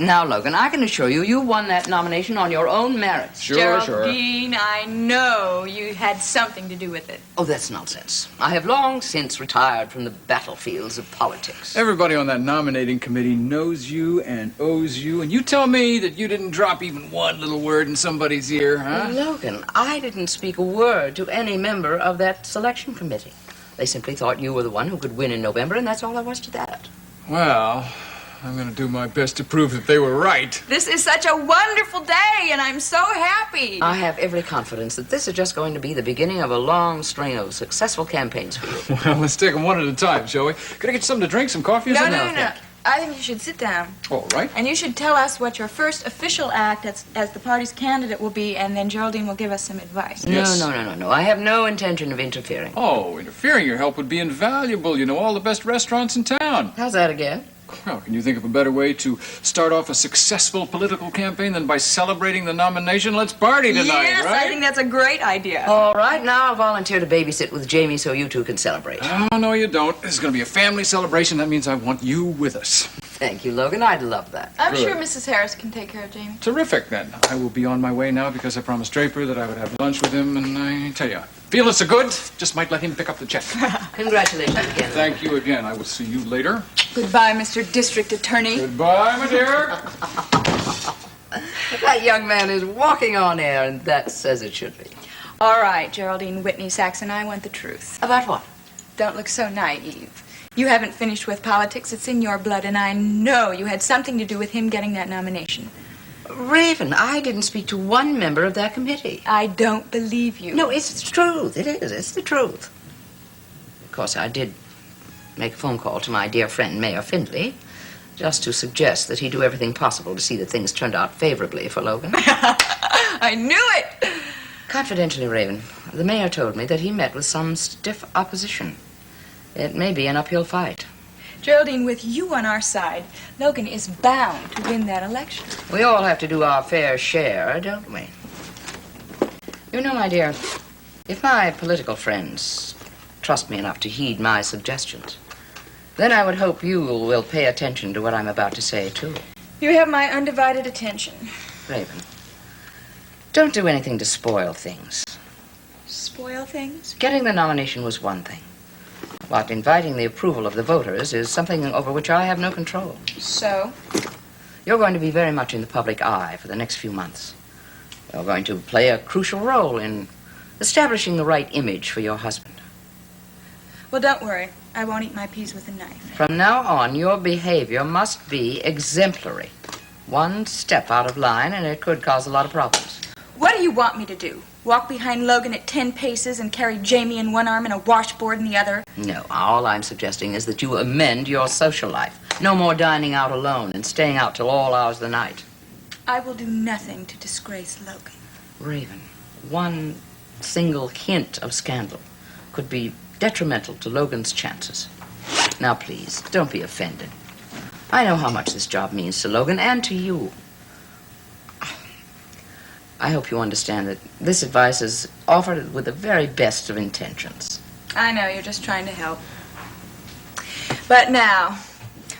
Now, Logan, I can assure you, you won that nomination on your own merits. Sure. Geraldine, I know you had something to do with it. Oh, that's nonsense. I have long since retired from the battlefields of politics. Everybody on that nominating committee knows you and owes you, and you tell me that you didn't drop even one little word in somebody's ear, huh? Logan, I didn't speak a word to any member of that selection committee. They simply thought you were the one who could win in November, and that's all there was to that. Well, I'm going to do my best to prove that they were right. This is such a wonderful day, and I'm so happy. I have every confidence that this is just going to be the beginning of a long string of successful campaigns for you. Well, let's take them one at a time, shall we? Could I get you something to drink, some coffee or No, something? no. I think you should sit down. All right. And you should tell us what your first official act as the party's candidate will be, and then Geraldine will give us some advice. Yes. No. I have no intention of interfering. Oh, interfering. Your help would be invaluable. You know all the best restaurants in town. How's that again? Well, can you think of a better way to start off a successful political campaign than by celebrating the nomination? Let's party tonight, yes, right? I think that's a great idea. All right, now I'll volunteer to babysit with Jamie so you two can celebrate. Oh, no, you don't. This is going to be a family celebration. That means I want you with us. Thank you, Logan. I'd love that. I'm Good. sure Mrs. Harris can take care of Jamie. Terrific, then. I will be on my way now because I promised Draper that I would have lunch with him, and I tell you, feeling so good, just might let him pick up the check. Congratulations again. Thank you again. I will see you later. Goodbye, Mr. District Attorney. Goodbye, my dear. That young man is walking on air, and that's as it should be. All right, Geraldine, Whitney, Saxon, I want the truth. About what? Don't look so naive. You haven't finished with politics. It's in your blood, and I know you had something to do with him getting that nomination. Raven, I didn't speak to one member of that committee. I don't believe you. No, it's the truth. It is. It's the truth. Of course, I did make a phone call to my dear friend, Mayor Findlay, just to suggest that he do everything possible to see that things turned out favorably for Logan. I knew it! Confidentially, Raven, the mayor told me that he met with some stiff opposition. It may be an uphill fight. Geraldine, with you on our side, Logan is bound to win that election. We all have to do our fair share, don't we? You know, my dear, if my political friends trust me enough to heed my suggestions, then I would hope you will pay attention to what I'm about to say, too. You have my undivided attention. Raven, don't do anything to spoil things. Spoil things? Getting the nomination was one thing, but inviting the approval of the voters is something over which I have no control. So? You're going to be very much in the public eye for the next few months. You're going to play a crucial role in establishing the right image for your husband. Well, don't worry. I won't eat my peas with a knife. From now on, your behavior must be exemplary. One step out of line, and it could cause a lot of problems. What do you want me to do? Walk behind Logan at 10 paces and carry Jamie in one arm and a washboard in the other? No, all I'm suggesting is that you amend your social life. No more dining out alone and staying out till all hours of the night. I will do nothing to disgrace Logan. Raven, one single hint of scandal could be detrimental to Logan's chances. Now, please, don't be offended. I know how much this job means to Logan and to you. I hope you understand that this advice is offered with the very best of intentions. I know, you're just trying to help. But now,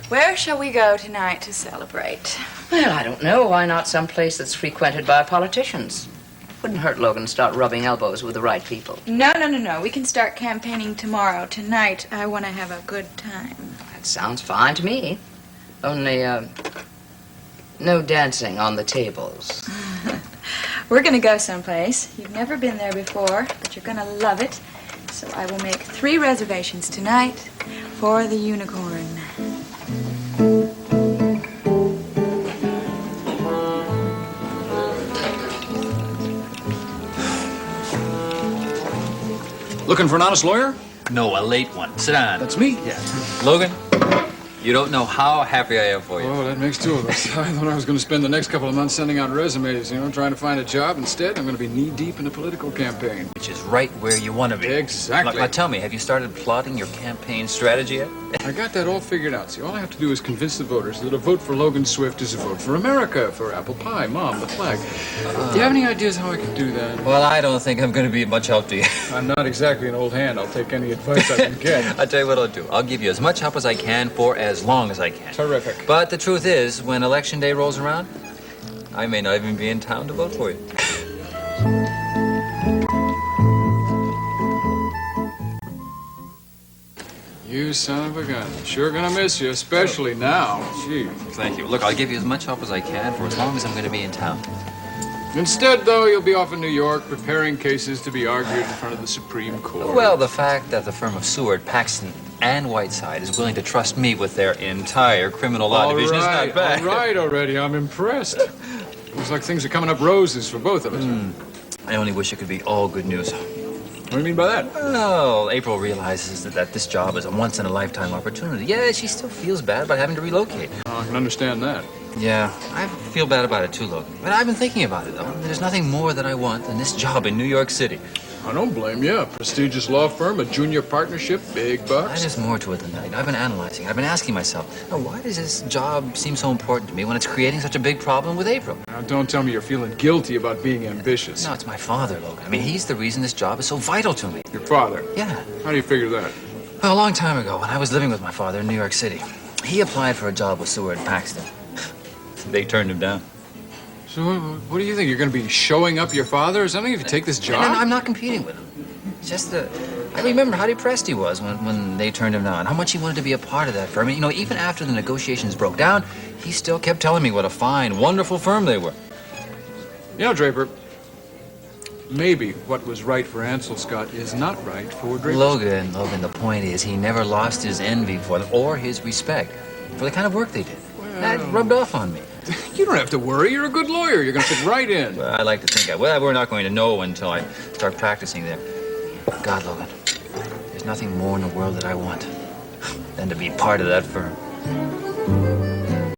where shall we go tonight to celebrate? Well, I don't know. Why not someplace that's frequented by politicians? Wouldn't hurt Logan to start rubbing elbows with the right people. No. We can start campaigning tomorrow. Tonight, I want to have a good time. That sounds fine to me. Only, no dancing on the tables. We're going to go someplace. You've never been there before, but you're going to love it. So I will make 3 reservations tonight for the Unicorn. Looking for an honest lawyer? No, a late one. Sit down. That's me. Yeah. Logan, you don't know how happy I am for you. Oh, that makes 2 of us. I thought I was going to spend the next couple of months sending out resumes, trying to find a job. Instead, I'm going to be knee-deep in a political campaign. Which is right where you want to be. Exactly. Now, tell me, have you started plotting your campaign strategy yet? I got that all figured out. See, all I have to do is convince the voters that a vote for Logan Swift is a vote for America, for apple pie, Mom, the flag. Do you have any ideas how I can do that? Well, I don't think I'm going to be of much help to you. I'm not exactly an old hand. I'll take any advice I can get. I'll tell you what I'll do. I'll give you as much help as I can for as long as I can. Terrific. But the truth is, when election day rolls around, I may not even be in town to vote for you. You son of a gun. Sure gonna miss you, especially now. Gee. Thank you. Look, I'll give you as much help as I can for as long as I'm going to be in town. Instead, though, you'll be off in New York preparing cases to be argued in front of the Supreme Court. Well, the fact that the firm of Seward, Paxton, and Whiteside is willing to trust me with their entire criminal law division is not bad. All right already. I'm impressed. Looks like things are coming up roses for both of us. I only wish it could be all good news. What do you mean by that? Well, April realizes that this job is a once-in-a-lifetime opportunity. Yeah, she still feels bad about having to relocate. I can understand that. Yeah, I feel bad about it too, Logan. But I've been thinking about it, though. There's nothing more that I want than this job in New York City. I don't blame you. A prestigious law firm, a junior partnership, big bucks. There's more to it than that. I've been analyzing. I've been asking myself, why does this job seem so important to me when it's creating such a big problem with April? Now, don't tell me you're feeling guilty about being ambitious. No, it's my father, Logan. I mean, he's the reason this job is so vital to me. Your father? Yeah. How do you figure that? Well, a long time ago, when I was living with my father in New York City, he applied for a job with Seward and Paxton. They turned him down. So what do you think? You're going to be showing up your father or something if you take this job? No, I'm not competing with him. It's just that I remember how depressed he was when they turned him down, how much he wanted to be a part of that firm. And, even after the negotiations broke down, he still kept telling me what a fine, wonderful firm they were. Draper, maybe what was right for Ansel Scott is not right for Draper. Logan, the point is he never lost his envy for them or his respect for the kind of work they did. That rubbed off on me. You don't have to worry. You're a good lawyer. You're going to fit right in. Well, I like to think we're not going to know until I start practicing there. God, Logan, there's nothing more in the world that I want than to be part of that firm.